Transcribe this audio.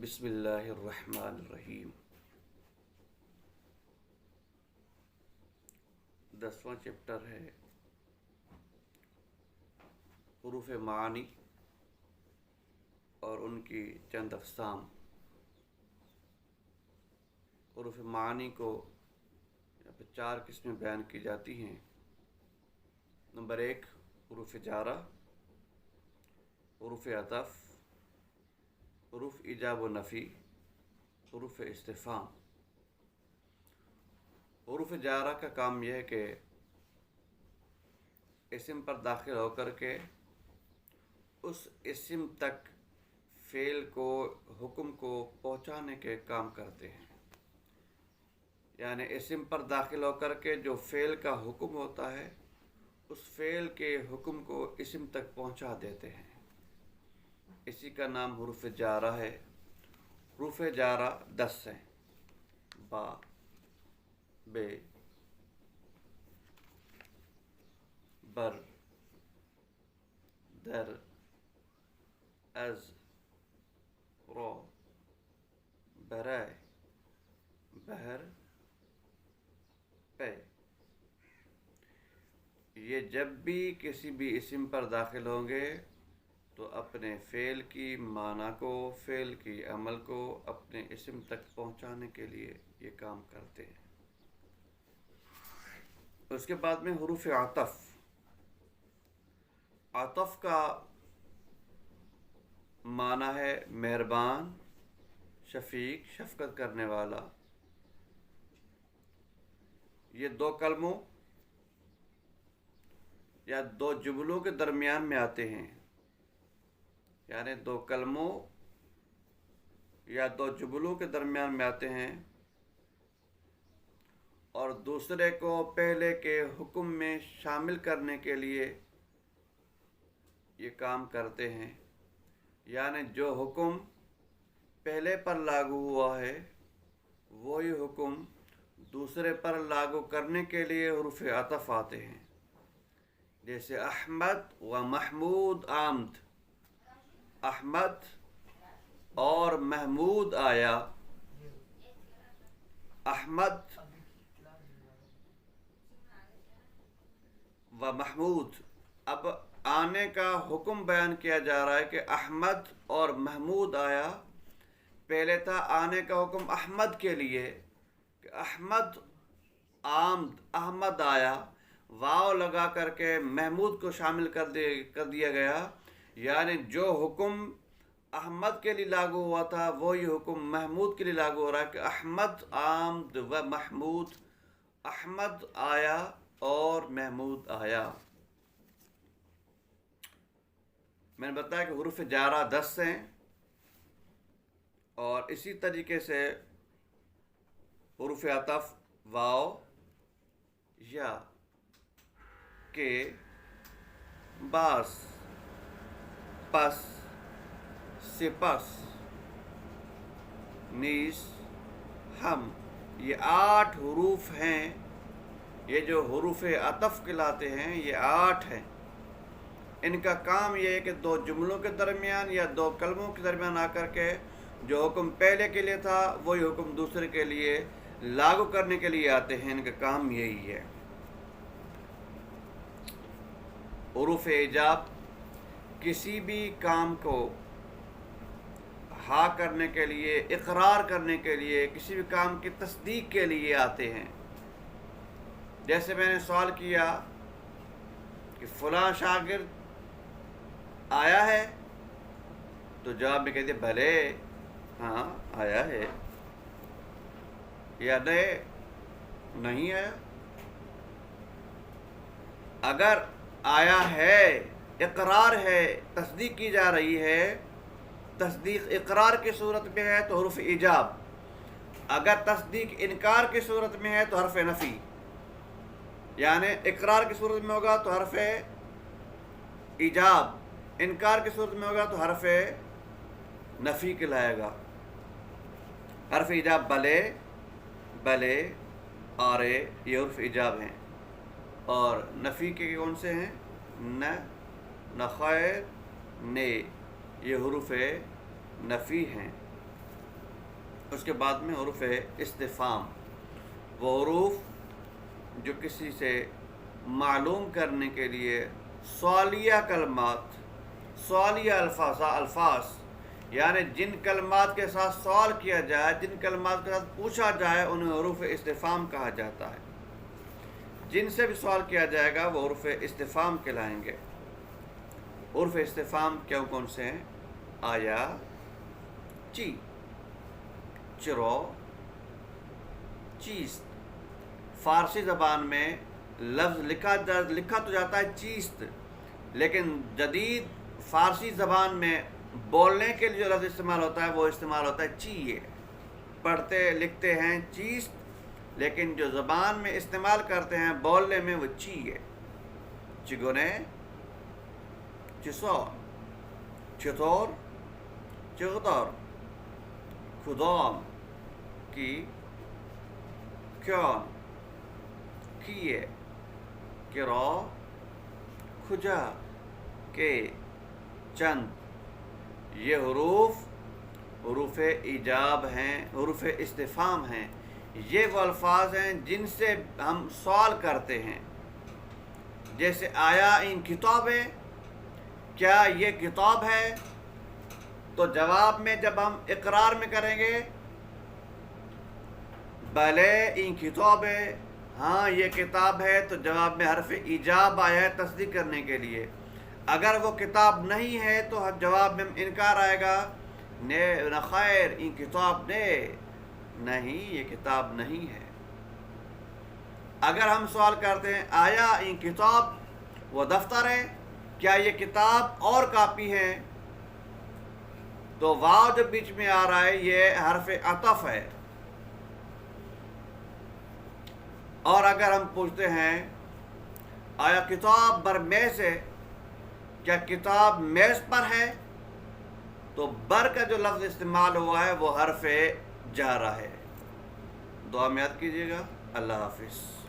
بسم اللہ الرحمن الرحیم۔ 10واں چیپٹر ہے حروف معانی اور ان کی چند اقسام۔ حروف معانی کو یہاں پہ 4 قسمیں بیان کی جاتی ہیں۔ نمبر 1 حروف جارہ، حروف عطف، حروف ایجاب و نفی، حروف استفہام۔ حروف جارہ کا کام یہ ہے کہ اسم پر داخل ہو کر کے اس اسم تک فعل کو، حکم کو پہنچانے کے کام کرتے ہیں۔ یعنی اسم پر داخل ہو کر کے جو فعل کا حکم ہوتا ہے اس فعل کے حکم کو اسم تک پہنچا دیتے ہیں۔ اسی کا نام حروف جارہ ہے۔ حروف جارہ 10 ہیں: با، بے، بر، در، از، رو، برائے، بہر، پے۔ یہ جب بھی کسی بھی اسم پر داخل ہوں گے تو اپنے فعل کی معنی کو، فعل کی عمل کو اپنے اسم تک پہنچانے کے لیے یہ کام کرتے ہیں۔ اس کے بعد میں حروف عطف۔ عطف کا معنی ہے مہربان، شفیق، شفقت کرنے والا۔ یہ 2 کلموں یا 2 جملوں کے درمیان میں آتے ہیں۔ یعنی 2 کلموں یا 2 جملوں کے درمیان میں آتے ہیں اور دوسرے کو پہلے کے حکم میں شامل کرنے کے لیے یہ کام کرتے ہیں۔ یعنی جو حکم پہلے پر لاگو ہوا ہے وہی حکم دوسرے پر لاگو کرنے کے لیے حروف عطف آتے ہیں۔ جیسے احمد و محمود آمد، احمد اور محمود آیا۔ احمد و محمود، اب آنے کا حکم بیان کیا جا رہا ہے کہ احمد اور محمود آیا۔ پہلے تھا آنے کا حکم احمد کے لیے کہ احمد آمد، احمد آیا، واو لگا کر کے محمود کو شامل کر دیا گیا۔ یعنی جو حکم احمد کے لیے لاگو ہوا تھا وہی حکم محمود کے لیے لاگو ہو رہا ہے کہ احمد آمد و محمود، احمد آیا اور محمود آیا۔ میں نے بتایا کہ حروف جارہ 10 ہیں اور اسی طریقے سے حروف عطف واو، یا، کے، باس، پس، سپس، نیز، ہم، یہ 8 حروف ہیں۔ یہ جو حروف عطف کہلاتے ہیں یہ 8 ہیں۔ ان کا کام یہ ہے کہ 2 جملوں کے درمیان یا 2 کلموں کے درمیان آ کر کے جو حکم پہلے کے لیے تھا وہی حکم دوسرے کے لیے لاگو کرنے کے لیے آتے ہیں۔ ان کا کام یہی ہے۔ حروف ایجاب کسی بھی کام کو ہاں کرنے کے لیے، اقرار کرنے کے لیے، کسی بھی کام کی تصدیق کے لیے آتے ہیں۔ جیسے میں نے سوال کیا کہ فلاں شاگرد آیا ہے تو جواب میں کہتے بھلے، ہاں آیا ہے، یا نہیں آیا۔ اگر آیا ہے، اقرار ہے، تصدیق کی جا رہی ہے، تصدیق اقرار کی صورت میں ہے تو حرف ایجاب، اگر تصدیق انکار کی صورت میں ہے تو حرف نفی۔ یعنی اقرار کی صورت میں ہوگا تو حرف ایجاب، انکار کی صورت میں ہوگا تو حرف نفی کہلائے گا۔ حرف ایجاب بلے، بلے، آرے، یہ حرف ایجاب ہیں۔ اور نفی کے کون سے ہیں؟ نہ، نخیر، نے، یہ حروف نفی ہیں۔ اس کے بعد میں حروف استفہام، وہ حروف جو کسی سے معلوم کرنے کے لیے سوالیہ کلمات، سوالیہ الفاظ یعنی جن کلمات کے ساتھ سوال کیا جائے، جن کلمات کے ساتھ پوچھا جائے، انہیں حروف استفہام کہا جاتا ہے۔ جن سے بھی سوال کیا جائے گا وہ حروف استفہام کہلائیں گے۔ حروف استفہام کون سے ہیں؟ آیا، چی، چرو، چیست۔ فارسی زبان میں لفظ لکھا تو جاتا ہے چیست، لیکن جدید فارسی زبان میں بولنے کے لیے جو لفظ استعمال ہوتا ہے وہ استعمال ہوتا ہے چیئے۔ پڑھتے لکھتے ہیں چیست، لیکن جو زبان میں استعمال کرتے ہیں بولنے میں وہ چیئے۔ چگونے، چسور، چطور، چغدور، کدام، کی، کیون، کیے، کرا، کھجا، کے، چند۔ یہ حروف ایجاب ہیں، حروف استفہام ہیں۔ یہ وہ الفاظ ہیں جن سے ہم سوال کرتے ہیں، جیسے آیا ان کتاب ہے، کیا یہ کتاب ہے؟ تو جواب میں جب ہم اقرار میں کریں گے بلے ان کتاب ہے، ہاں یہ کتاب ہے، تو جواب میں حرف ایجاب آیا ہے تصدیق کرنے کے لیے۔ اگر وہ کتاب نہیں ہے تو جواب میں انکار آئے گا، نہ خیر ان کتاب نے، نہیں یہ کتاب نہیں ہے۔ اگر ہم سوال کرتے ہیں آیا ان کتاب وہ دفتر ہے، کیا یہ کتاب اور کاپی ہے؟ تو واو جو بیچ میں آ رہا ہے یہ حرف عطف ہے۔ اور اگر ہم پوچھتے ہیں آیا کتاب بر میز ہے، کیا کتاب میز پر ہے؟ تو بر کا جو لفظ استعمال ہوا ہے وہ حرف جارہ ہے۔ دعا میں یاد کیجیے گا۔ اللہ حافظ۔